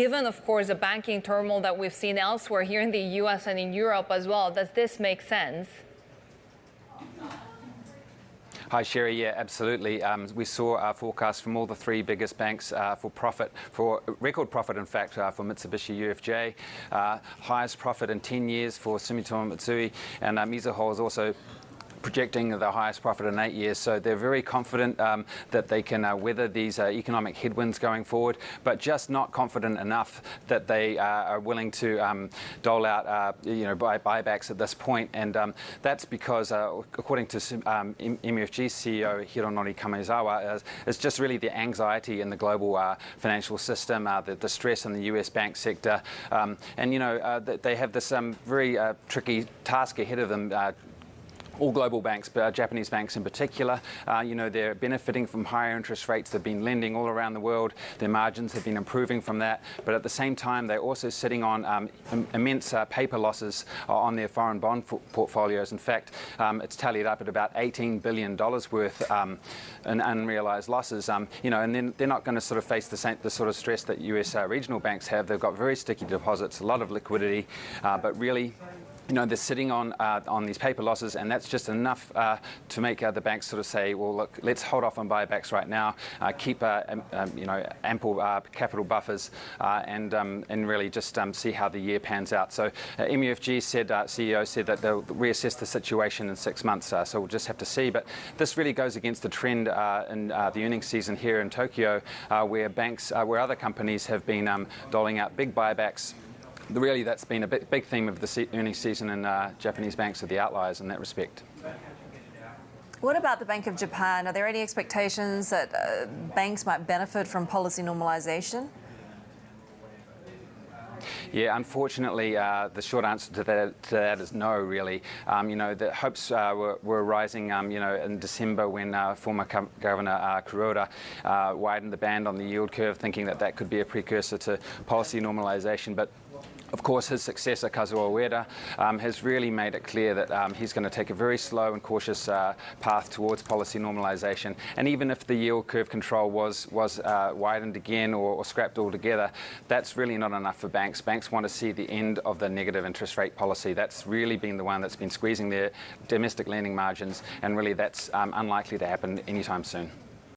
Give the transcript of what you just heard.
Given, of course, the banking turmoil that we've seen elsewhere here in the U.S. and in Europe as well, does this make sense? Hi, Sherry. Yeah, absolutely. We saw forecasts from all the three biggest banks for record profit, in fact, for Mitsubishi UFJ, highest profit in 10 years for Sumitomo Mitsui, and Mizuho is also projecting the highest profit in 8 years. So they're very confident that they can weather these economic headwinds going forward, but just not confident enough that they are willing to dole out buybacks at this point. And that's because, according to MUFG CEO Hironori Kamezawa, it's just really the anxiety in the global financial system, the stress in the US bank sector. They have this very tricky task ahead of them. All global banks, but Japanese banks in particular, they're benefiting from higher interest rates. They've been lending all around the world. Their margins have been improving from that. But at the same time, they're also sitting on immense paper losses on their foreign bond portfolios. In fact, it's tallied up at about $18 billion worth in unrealized losses. And then they're not going to sort of face the sort of stress that US regional banks have. They've got very sticky deposits, a lot of liquidity, but really, they're sitting on these paper losses, and that's just enough to make the banks sort of say, well, look, let's hold off on buybacks right now, keep ample capital buffers, and really just see how the year pans out. So MUFG CEO said that they'll reassess the situation in 6 months. So we'll just have to see. But this really goes against the trend in the earnings season here in Tokyo, where other companies have been doling out big buybacks. Really, that's been a big theme of the earnings season, and Japanese banks are the outliers in that respect. What about the Bank of Japan? Are there any expectations that banks might benefit from policy normalization? Yeah, unfortunately, the short answer to that is no, really. The hopes were rising, in December when former Governor Kuroda widened the band on the yield curve, thinking that could be a precursor to policy normalization. But of course, his successor, Kazuo Ueda, has really made it clear that he's going to take a very slow and cautious path towards policy normalization. And even if the yield curve control was widened again or scrapped altogether, that's really not enough for banks. Banks want to see the end of the negative interest rate policy. That's really been the one that's been squeezing their domestic lending margins, and really that's unlikely to happen anytime soon.